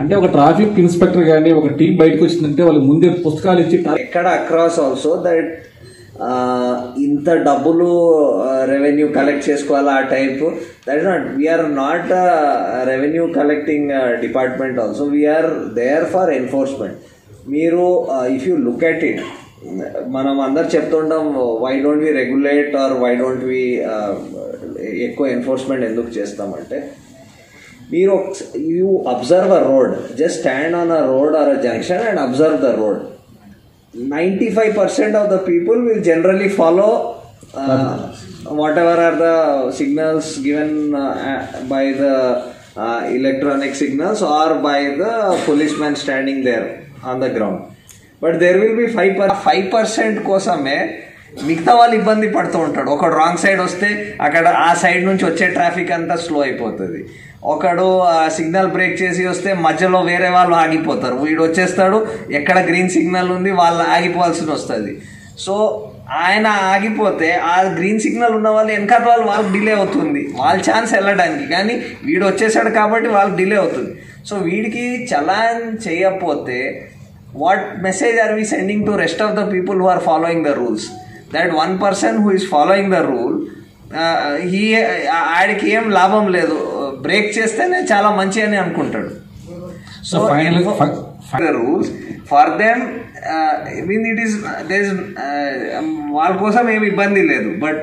అంటే ఒక traffic inspector గానీ ఒక టీం బయటకు వచ్చిందంటే వాళ్ళకి ముందే పుస్తకాలు ఇచ్చి ఎక్కడ అక్రాస్ ఆల్సో దట్ ఇంత డబ్బులు రెవెన్యూ కలెక్ట్ చేసుకోవాలి ఆ type. That is not, we're not revenue collecting department also, we're there for enforcement. మీరు if you look at it, మనం అందరు చెప్తుంటాం why don't we regulate or why don't we ఎక్కువ enforcement ఎందుకు చేస్తామంటే, మీరు you observe a road, just stand on a road or a junction and observe the road. 95% of the people will generally follow whatever are the signals given by the electronic signals or by the policeman standing there on the ground. But there will be 5% కోసమే మిగతా వాళ్ళు ఇబ్బంది పడుతూ ఉంటాడు. ఒకడు wrong side వస్తే అక్కడ ఆ సైడ్ నుంచి వచ్చే ట్రాఫిక్ అంతా స్లో అయిపోతుంది. ఒకడు సిగ్నల్ బ్రేక్ చేసి వస్తే మధ్యలో వేరే వాళ్ళు ఆగిపోతారు, వీడు వచ్చేస్తాడు, ఎక్కడ గ్రీన్ సిగ్నల్ ఉంది వాళ్ళు ఆగిపోవాల్సి వస్తుంది. సో ఆయన ఆగిపోతే ఆ గ్రీన్ సిగ్నల్ ఉన్న వాళ్ళు వెనకాల వాళ్ళకి డిలే అవుతుంది, వాళ్ళ ఛాన్స్ వెళ్ళడానికి. కానీ వీడు వచ్చేసాడు కాబట్టి వాళ్ళకి డిలే అవుతుంది. సో వీడికి చలాన్ చేయకపోతే what message are we sending to rest of the people who are following the rules? That one person who is following the rule, ఆడికి ఏం లాభం లేదు, బ్రేక్ చేస్తేనే చాలా మంచి అని అనుకుంటాడు. So rules for them it is వాళ్ళ కోసం ఏమి ఇబ్బంది లేదు. But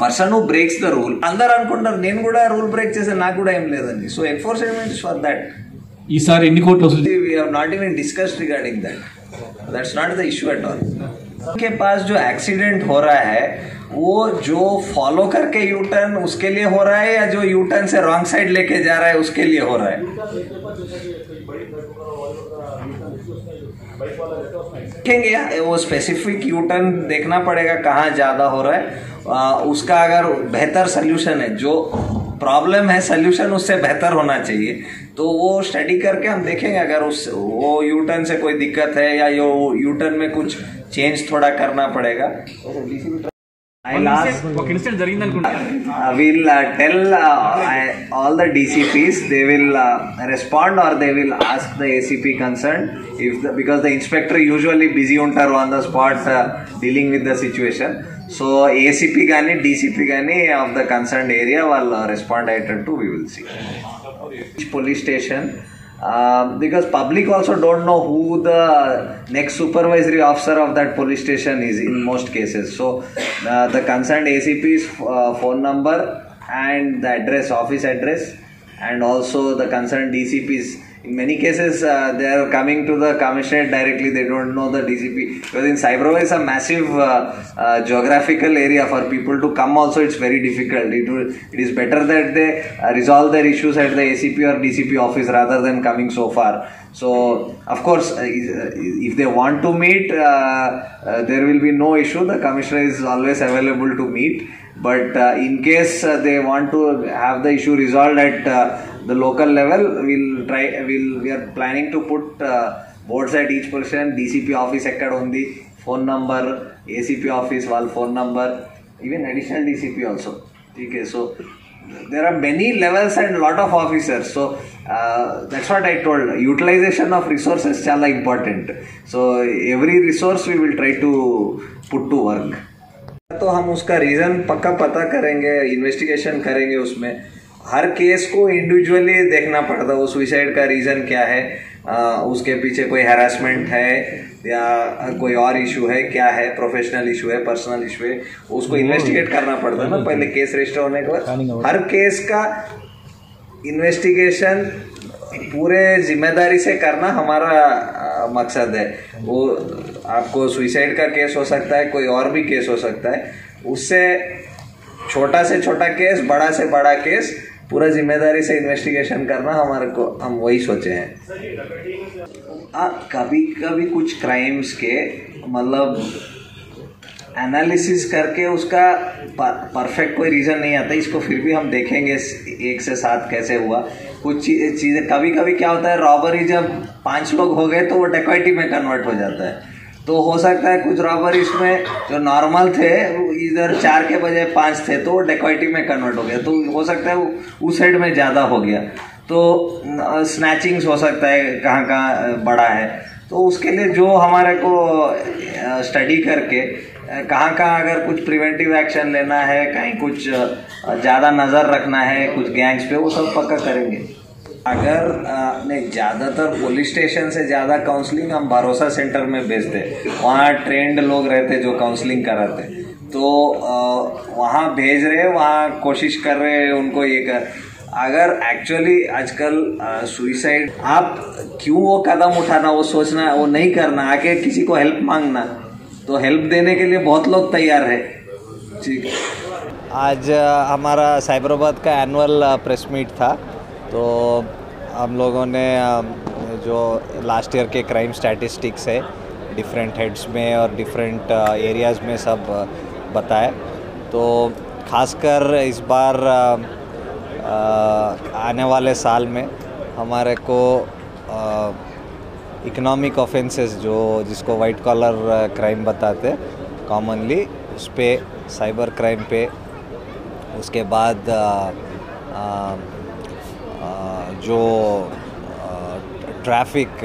person who breaks the rule, అందరు అనుకుంటారు నేను కూడా రూల్ బ్రేక్ చేస్తే నాకు కూడా ఏం లేదండి. So enforcement for that. ఈసారి ఎన్ని కోట్లు వస్తుంది? We have not even discussed regarding that, that's not the issue at all. उनके पास जो एक्सीडेंट हो रहा है वो जो फॉलो करके यू टर्न उसके लिए हो रहा है या जो यू टर्न से रॉन्ग साइड लेके जा रहा है उसके लिए हो रहा है? देखेंगे वो स्पेसिफिक यू टर्न देखना पड़ेगा कहाँ ज्यादा हो रहा है. उसका अगर बेहतर सोल्यूशन है, जो प्रॉब्लम है सोल्यूशन उससे बेहतर होना चाहिए, तो वो स्टडी करके हम देखेंगे. अगर वो यू टर्न से कोई दिक्कत है या यू टर्न में कुछ चेंज थोड़ा करना पड़ेगा. We'll tell all the DCPs, they will respond or they will ask the ACP concerned because the inspector usually busy untaru on the spot dealing with the situation. So ACP gani DCP gani of the concerned area will respond ayetattu we will see. Each police station, because public also don't know who the next supervisory officer of that police station is in most cases. So the concerned ACP's phone number and the address, office address, and also the concerned DCP's. In many cases they are coming to the commissioner directly, they don't know the DCP, because in Cyberwar is a massive geographical area. For people to come also it's very difficult. It is better that they resolve their issues at the ACP or DCP office rather than coming so far. So of course if they want to meet there will be no issue, the commissioner is always available to meet. But in case they want to have the issue resolved at the local level, we are planning to put boards at each person. DCP office ekkada undi, phone number, ACP office wall phone number, even additional DCP also. Okay, so there are many levels and lot of officers. So that's what I told, utilization of resources chala important. So every resource we will try to put to work. तो हम उसका reason पक्का पता करेंगे, investigation करेंगे. उसमें हर case को individually देखना पड़ता है, वो सुसाइड का रीज़न क्या है, उसके पीछे कोई हैरासमेंट है या कोई और इशू है, क्या है, प्रोफेशनल इशू है, पर्सनल इशू है, उसको इन्वेस्टिगेट करना पड़ता है ना पहले केस रजिस्टर होने के बाद. हर केस का इन्वेस्टिगेशन पूरे जिम्मेदारी से करना हमारा मकसद है. वो आपको सुसाइड का केस हो सकता है, कोई और भी केस हो सकता है, उससे छोटा से छोटा केस, बड़ा से बड़ा केस, पूरा जिम्मेदारी से इन्वेस्टिगेशन करना हमारे को, हम वही सोचे हैं. कभी कभी कुछ क्राइम्स के मतलब एनालिसिस करके उसका परफेक्ट कोई रीज़न नहीं आता, इसको फिर भी हम देखेंगे 1 से 7 कैसे हुआ. कुछ चीज़ें कभी कभी क्या होता है, रॉबरी जब 5 लोग हो गए तो वो डेकॉइटी में कन्वर्ट हो जाता है. तो हो सकता है कुछ रॉबरीज में जो नॉर्मल थे इधर 4 के बजाय 5 थे, तो डेकॉइटी में कन्वर्ट हो गया. तो हो सकता है वो उस साइड में ज़्यादा हो गया. तो स्नैचिंग्स हो सकता है कहाँ कहाँ बड़ा है, तो उसके लिए जो हमारे को स्टडी करके कहाँ कहाँ अगर कुछ प्रिवेंटिव एक्शन लेना है, कहीं कुछ ज़्यादा नज़र रखना है कुछ गैंग्स पे, वो सब पक्का करेंगे। अगर नहीं, ज़्यादातर पुलिस स्टेशन से ज़्यादा काउंसलिंग हम भरोसा सेंटर में भेजते, वहाँ ट्रेंड लोग रहते जो काउंसलिंग कराते, तो वहाँ भेज रहे, वहाँ कोशिश कर रहे उनको ये कर। अगर एक्चुअली आजकल सुइसाइड, आप क्यों वो कदम उठाना, वो सोचना, वो नहीं करना, आके किसी को हेल्प मांगना, तो हेल्प देने के लिए बहुत लोग तैयार है। ठीक, आज हमारा साइबराबाद का एनुअल प्रेस मीट था, तो हम लोगों ने जो लास्ट ईयर के क्राइम स्टैटिस्टिक्स है डिफरेंट हेड्स में और डिफरेंट एरियाज़ में सब बताए। तो खासकर इस बार आने वाले साल में हमारे को इकोनॉमिक ऑफेंसेस जो जिसको वाइट कॉलर क्राइम बताते कॉमनली, उस पे साइबर क्राइम पे, उसके बाद जो ट्रैफिक,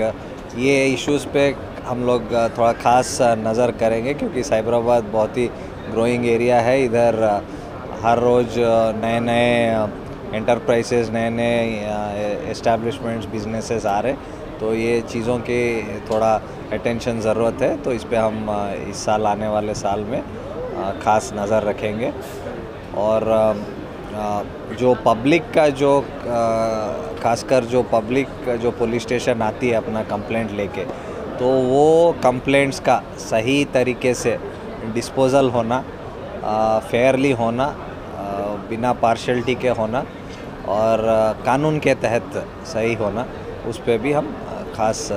ये इश्यूज़ पे हम लोग थोड़ा ख़ास नज़र करेंगे, क्योंकि साइबराबाद बहुत ही ग्रोइंग एरिया है। इधर हर रोज़ नए नए एंटरप्राइजेज़, नए नए एस्टैब्लिशमेंट्स, बिजनेसेस आ रहे, तो ये चीज़ों की थोड़ा अटेंशन ज़रूरत है। तो इस पे हम इस साल, आने वाले साल में ख़ास नज़र रखेंगे। और जो पब्लिक का जो खासकर जो पब्लिक जो पुलिस स्टेशन आती है अपना कंप्लेंट लेके, तो वो कंप्लेंट्स का सही तरीके से डिस्पोजल होना, फेयरली होना, बिना पार्शलिटी के होना और कानून के तहत सही होना, उस पे भी हम ख़ास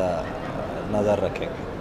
नज़र रखेंगे।